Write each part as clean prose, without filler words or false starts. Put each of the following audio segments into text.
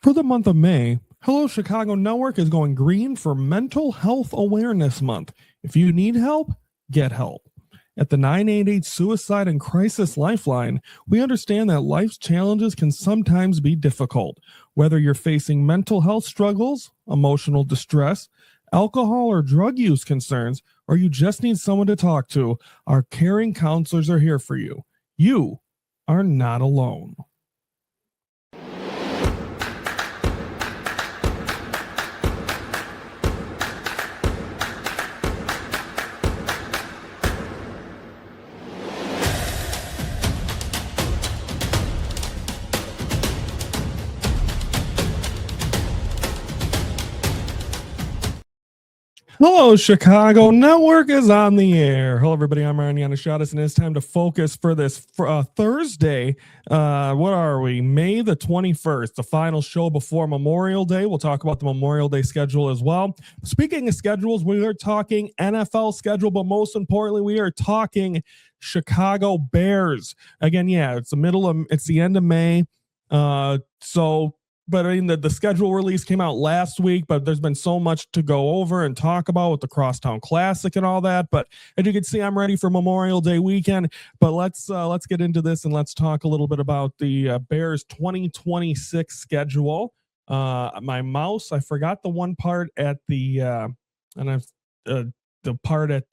For the month of May, Hello Chicago Network is going green for Mental Health Awareness Month. If you need help, get help. At the 988 Suicide and Crisis Lifeline, we understand that life's challenges can sometimes be difficult. Whether you're facing mental health struggles, emotional distress, alcohol or drug use concerns, or you just need someone to talk to, our caring counselors are here for you. You are not alone. Hello, Chicago Network is on the air. Hello, everybody. I'm Ryan Yannishatis, and it's time to focus for this Thursday. What are we? May the 21st, the final show before Memorial Day. We'll talk about the Memorial Day schedule as well. Speaking of schedules, we are talking NFL schedule, but most importantly, we are talking Chicago Bears. Again, yeah, it's the end of May. But I mean, the schedule release came out last week, but there's been so much to go over and talk about with the Crosstown Classic and all that. But as you can see, I'm ready for Memorial Day weekend. But let's get into this and let's talk a little bit about the Bears 2026 schedule. My mouse, I forgot the one part at the part at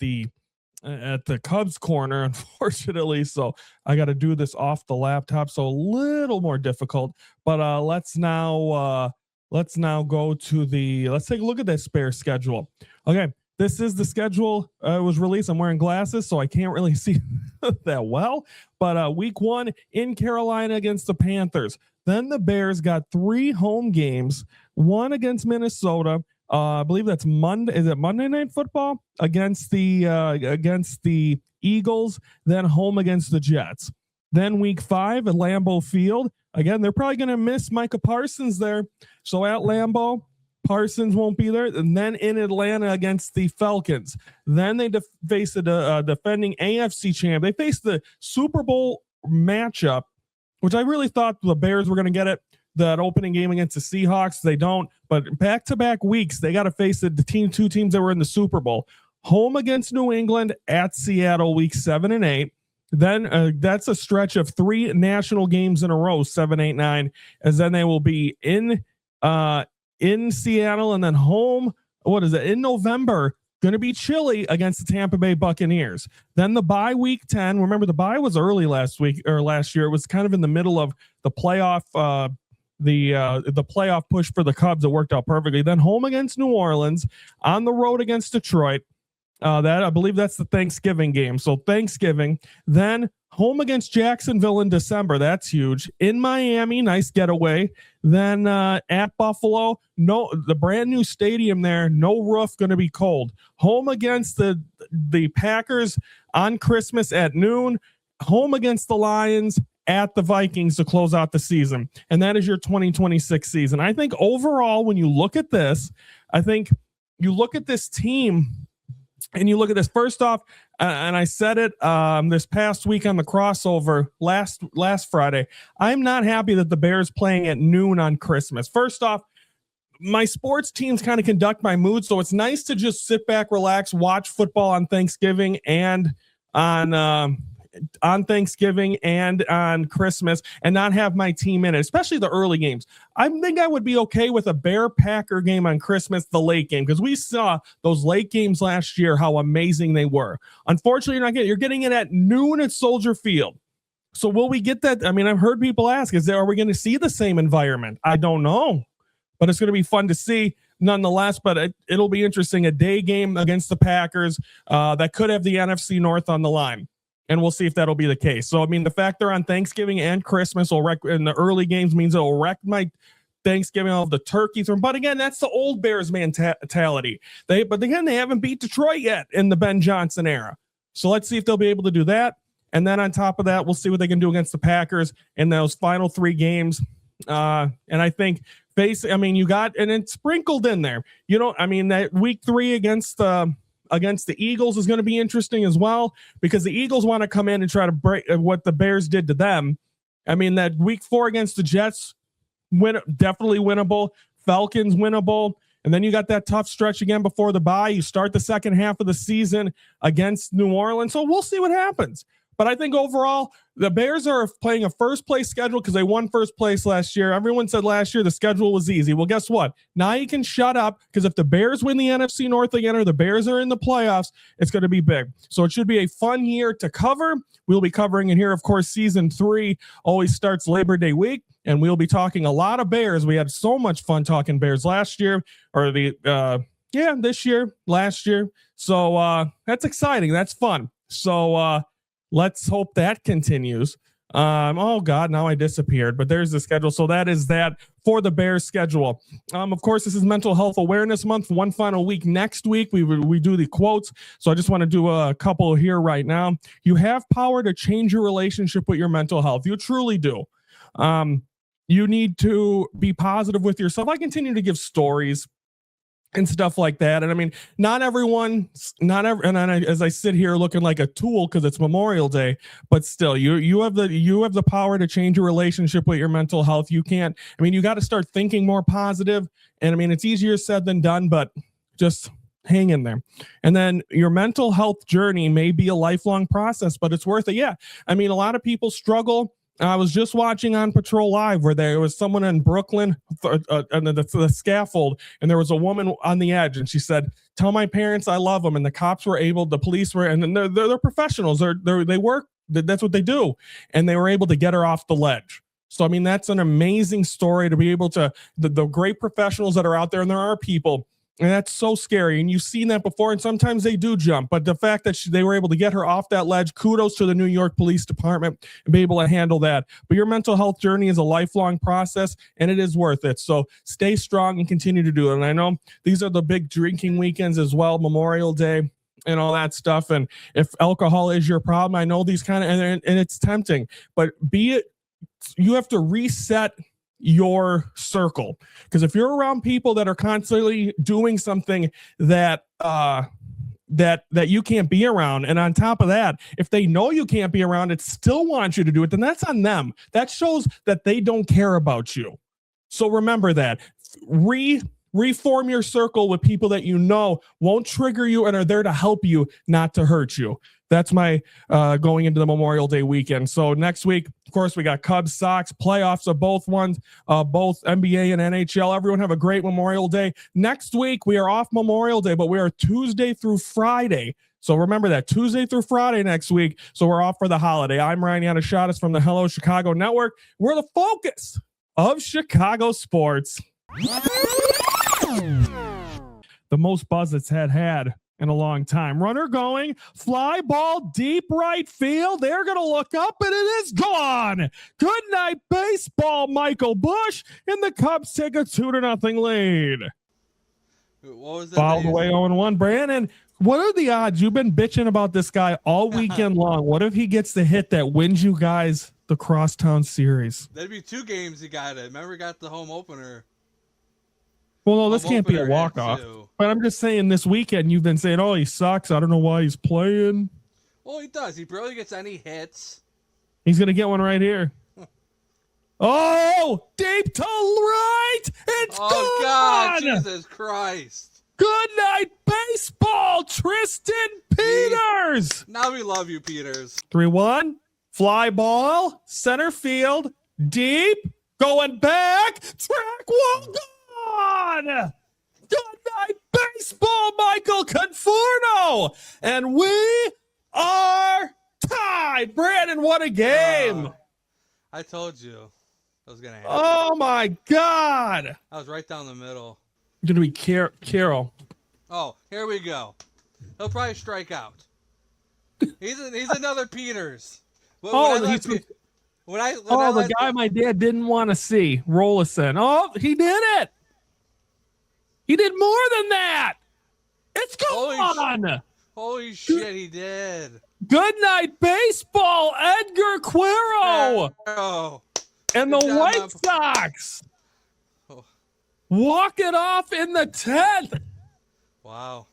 the Cubs corner, unfortunately. So I got to do this off the laptop. So a little more difficult, but let's now go to let's take a look at this Bears schedule. Okay. This is the schedule. It was released. I'm wearing glasses, so I can't really see that well, but week 1 in Carolina against the Panthers. Then the Bears got 3 home games, one against Minnesota. I believe that's Monday. Is it Monday Night Football against the Eagles? Then home against the Jets. Then week 5 at Lambeau Field. Again, they're probably going to miss Micah Parsons there. So at Lambeau, Parsons won't be there. And then in Atlanta against the Falcons. Then they face the defending AFC champ. They face the Super Bowl matchup, which I really thought the Bears were going to get it. That opening game against the Seahawks, they don't. But back-to-back weeks, they got to face two teams that were in the Super Bowl. Home against New England, at Seattle, week 7 and 8. Then that's a stretch of 3 national games in a row, 7, 8, 9. As then they will be in Seattle and then home. What is it? In November, going to be chilly against the Tampa Bay Buccaneers. Then the bye week 10. Remember, the bye was early last year. It was kind of in the middle of the playoff. The playoff push for the Cubs. It worked out perfectly. Then home against New Orleans, on the road against Detroit. That I believe that's the Thanksgiving game. So Thanksgiving, then home against Jacksonville in December. That's huge. In Miami, nice getaway. Then at Buffalo, the brand new stadium there, no roof, going to be cold. Home against the Packers on Christmas at noon. Home against the Lions, at the Vikings to close out the season. And that is your 2026 season. I think overall, when you look at this, I think you look at this team and you look at this first off, and I said it this past week on the crossover last Friday, I'm not happy that the Bears playing at noon on Christmas. First off, my sports teams kind of conduct my mood. So it's nice to just sit back, relax, watch football on Thanksgiving and on Thanksgiving and on Christmas and not have my team in it, especially the early games. I think I would be okay with a Bear-Packer game on Christmas, the late game, because we saw those late games last year, how amazing they were. Unfortunately, you're getting it at noon at Soldier Field. So will we get that? I mean, I've heard people ask, are we going to see the same environment? I don't know, but it's going to be fun to see nonetheless, but it'll be interesting. A day game against the Packers that could have the NFC North on the line. And we'll see if that'll be the case. So, I mean, the fact they're on Thanksgiving and Christmas will wreck in the early games means it'll wreck my Thanksgiving of the turkey throw. But again, that's the old Bears mentality. But again, they haven't beat Detroit yet in the Ben Johnson era. So let's see if they'll be able to do that. And then on top of that, we'll see what they can do against the Packers in those final 3 games. And I think you got, and it's sprinkled in there. That week 3 against the Eagles is going to be interesting as well, because the Eagles want to come in and try to break what the Bears did to them. I mean, that week 4 against the Jets, definitely winnable. Falcons winnable. And then you got that tough stretch again before the bye. You start the second half of the season against New Orleans. So we'll see what happens. But I think overall, the Bears are playing a first place schedule because they won first place last year. Everyone said last year the schedule was easy. Well, guess what? Now you can shut up, because if the Bears win the NFC North again, or the Bears are in the playoffs, it's going to be big. So it should be a fun year to cover. We'll be covering it here. Of course, season 3 always starts Labor Day week, and we'll be talking a lot of Bears. We had so much fun talking Bears last year, or this year, last year. So that's exciting. That's fun. So let's hope that continues. Oh God, now I disappeared, but there's the schedule. So that is that for the Bears schedule. Of course, this is Mental Health Awareness Month. One final week next week. We do the quotes. So I just want to do a couple here right now. You have power to change your relationship with your mental health. You truly do. You need to be positive with yourself. I continue to give stories and stuff like that. And I mean, as I sit here looking like a tool because it's Memorial Day, but still you have the power to change your relationship with your mental health. You can't, I mean, you got to start thinking more positive. And I mean, it's easier said than done, but just hang in there. And then your mental health journey may be a lifelong process, but it's worth it. Yeah. I mean, a lot of people struggle. I was just watching On Patrol Live where there was someone in Brooklyn on the scaffold, and there was a woman on the edge, and she said, "Tell my parents I love them." And the cops were able, the police were, and then they're professionals. They work. That's what they do, and they were able to get her off the ledge. So I mean, that's an amazing story to be able to the great professionals that are out there, and there are people. And that's so scary. And you've seen that before. And sometimes they do jump. But the fact that they were able to get her off that ledge, kudos to the New York Police Department and be able to handle that. But your mental health journey is a lifelong process, and it is worth it. So stay strong and continue to do it. And I know these are the big drinking weekends as well, Memorial Day and all that stuff. And if alcohol is your problem, I know these kind of, and it's tempting, but you have to reset your circle, because if you're around people that are constantly doing something that you can't be around, and on top of that, if they know you can't be around it, still want you to do it, then that's on them. That shows that they don't care about you. So remember that. Reform your circle with people that you know won't trigger you and are there to help you, not to hurt you. That's my going into the Memorial Day weekend. So next week, of course, we got Cubs, Sox, playoffs of both ones, both NBA and NHL. Everyone have a great Memorial Day. Next week, we are off Memorial Day, but we are Tuesday through Friday. So remember that, Tuesday through Friday next week. So we're off for the holiday. I'm Ryan Yannishatis from the Hello Chicago Network. We're the focus of Chicago sports. The most buzz it's had in a long time. Runner going, fly ball deep right field. They're going to look up, and it is gone. Good night, baseball, Michael Busch, and the Cubs take a 2-0 lead. What was that? Fouled away 0-1. Brandon, what are the odds? You've been bitching about this guy all weekend long. What if he gets the hit that wins you guys the Crosstown Series? That'd be 2 games he got it. Remember, he got the home opener. Well, no, this can't be a walk-off. But I'm just saying, this weekend you've been saying, oh, he sucks. I don't know why he's playing. Well, he does. He barely gets any hits. He's going to get one right here. Oh, deep to right. It's gone. God, Jesus Christ. Good night, baseball, Tristan Peters. Now we love you, Peters. 3-1. Fly ball, center field, deep, going back, track wall, gone. Good night, baseball, Michael Conforno. And we are tied. Brandon, what a game. I told you that was going to happen. Oh, my God. I was right down the middle. Going to be Carroll. Oh, here we go. He'll probably strike out. He's another Peters. The guy my dad didn't want to see, Rollison. Oh, he did it. He did more than that. It's gone. Holy shit, he did. Good night, baseball, Edgar Quero. And the White Sox walk it off in the 10th. Wow.